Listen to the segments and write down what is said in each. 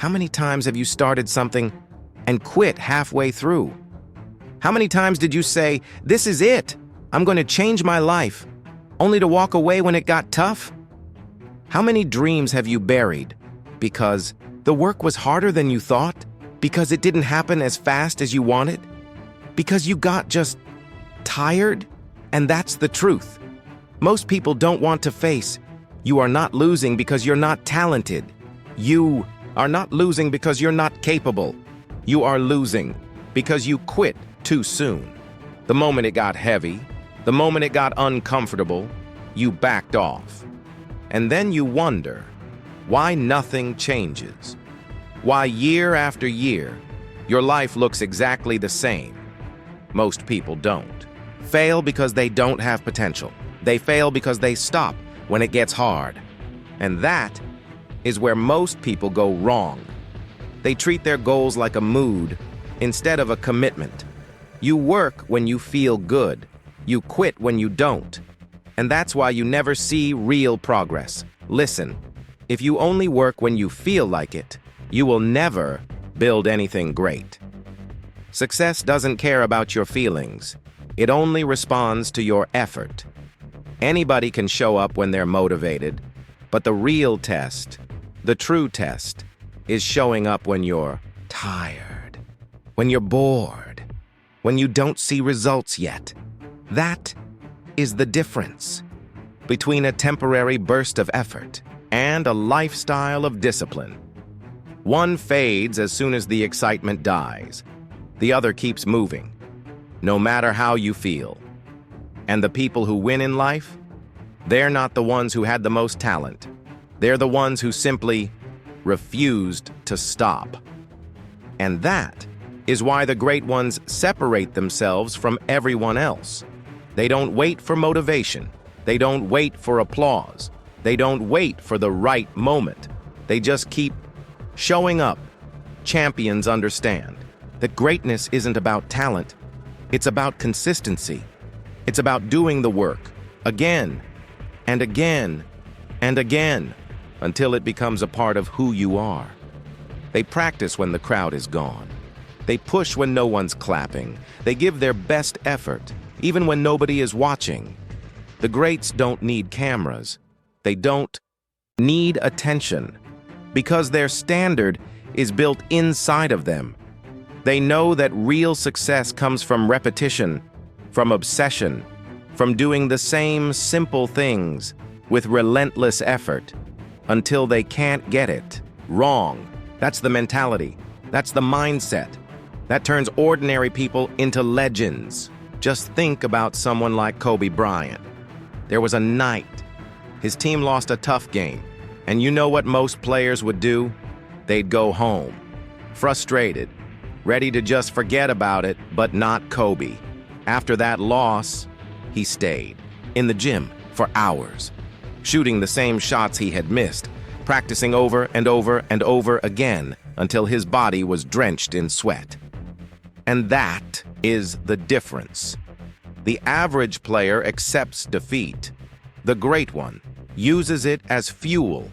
How many times have you started something and quit halfway through? How many times did you say, "This is it, I'm going to change my life," only to walk away when it got tough? How many dreams have you buried because the work was harder than you thought? Because it didn't happen as fast as you wanted? Because you got just tired? And that's the truth. Most people don't want to face, you are not losing because you're not talented. You are not losing because you're not capable. You are losing because you quit too soon. The moment it got heavy, the moment it got uncomfortable, you backed off. And then you wonder why nothing changes. Why year after year, your life looks exactly the same. Most people don't. Fail because they don't have potential. They fail because they stop when it gets hard. And that is where most people go wrong. They treat their goals like a mood instead of a commitment. You work when you feel good. You quit when you don't. And that's why you never see real progress. Listen, if you only work when you feel like it, you will never build anything great. Success doesn't care about your feelings. It only responds to your effort. Anybody can show up when they're motivated, but the real test, the true test, is showing up when you're tired, when you're bored, when you don't see results yet. That is the difference between a temporary burst of effort and a lifestyle of discipline. One fades as soon as the excitement dies. The other keeps moving, no matter how you feel. And the people who win in life, they're not the ones who had the most talent. They're the ones who simply refused to stop. And that is why the great ones separate themselves from everyone else. They don't wait for motivation. They don't wait for applause. They don't wait for the right moment. They just keep showing up. Champions understand that greatness isn't about talent. It's about consistency. It's about doing the work again and again and again until it becomes a part of who you are. They practice when the crowd is gone. They push when no one's clapping. They give their best effort, even when nobody is watching. The greats don't need cameras. They don't need attention because their standard is built inside of them. They know that real success comes from repetition, from obsession, from doing the same simple things with relentless effort until they can't get it wrong. That's the mentality. That's the mindset. That turns ordinary people into legends. Just think about someone like Kobe Bryant. There was a night. His team lost a tough game. And you know what most players would do? They'd go home, frustrated, ready to just forget about it, but not Kobe. After that loss, he stayed in the gym for hours, shooting the same shots he had missed, practicing over and over and over again until his body was drenched in sweat. And that is the difference. The average player accepts defeat. The great one uses it as fuel.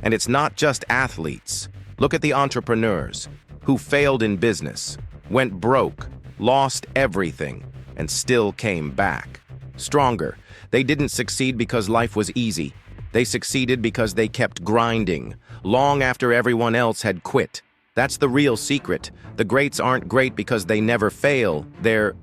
And it's not just athletes. Look at the entrepreneurs who failed in business, went broke, lost everything, and still came back stronger. They didn't succeed because life was easy. They succeeded because they kept grinding, long after everyone else had quit. That's the real secret. The greats aren't great because they never fail. They're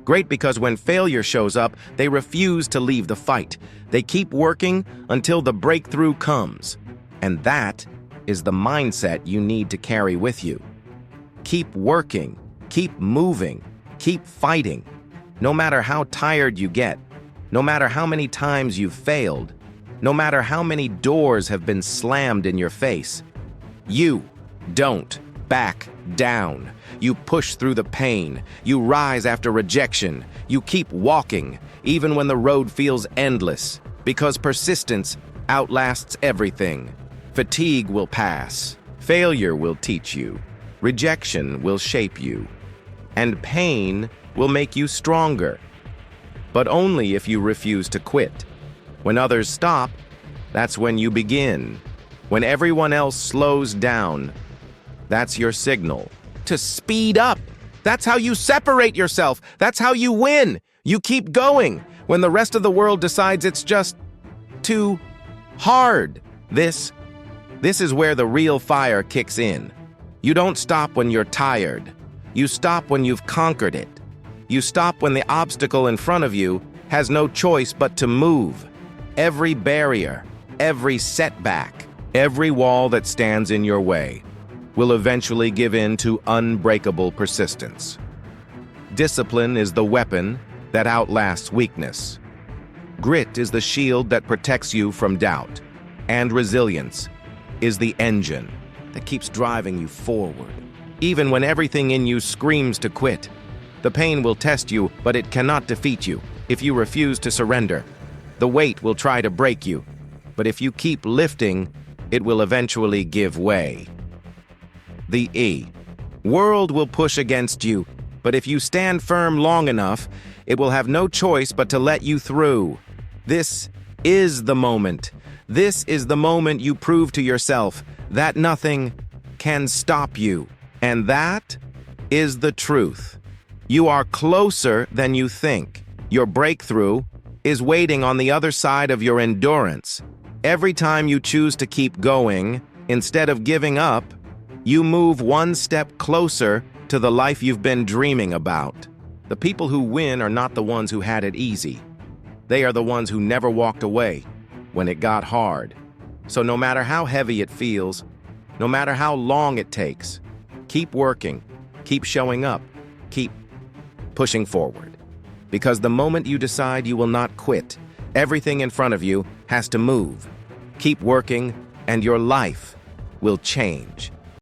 great because when failure shows up, they refuse to leave the fight. They keep working until the breakthrough comes. And that is the mindset you need to carry with you. Keep working, keep moving, keep fighting. No matter how tired you get, no matter how many times you've failed, no matter how many doors have been slammed in your face, you don't back down. You push through the pain. You rise after rejection. You keep walking, even when the road feels endless, because persistence outlasts everything. Fatigue will pass. Failure will teach you. Rejection will shape you. And pain will make you stronger. But only if you refuse to quit. When others stop, that's when you begin. When everyone else slows down, That's your signal to speed up. That's how you separate yourself. That's how you win. You keep going when the rest of the world decides it's just too hard. This is where the real fire kicks in. You don't stop when you're tired. You stop when you've conquered it. You stop when the obstacle in front of you has no choice but to move. Every barrier, every setback, every wall that stands in your way will eventually give in to unbreakable persistence. Discipline is the weapon that outlasts weakness. Grit is the shield that protects you from doubt. And resilience is the engine that keeps driving you forward. Even when everything in you screams to quit, the pain will test you, but it cannot defeat you. If you refuse to surrender, the weight will try to break you. But if you keep lifting, it will eventually give way. The E. World will push against you, but if you stand firm long enough, it will have no choice but to let you through. This is the moment. This is the moment you prove to yourself that nothing can stop you. And that is the truth. You are closer than you think. Your breakthrough is waiting on the other side of your endurance. Every time you choose to keep going, instead of giving up, you move one step closer to the life you've been dreaming about. The people who win are not the ones who had it easy. They are the ones who never walked away when it got hard. So no matter how heavy it feels, no matter how long it takes, keep working, keep showing up, keep pushing forward. Because the moment you decide you will not quit, everything in front of you has to move. Keep working, and your life will change.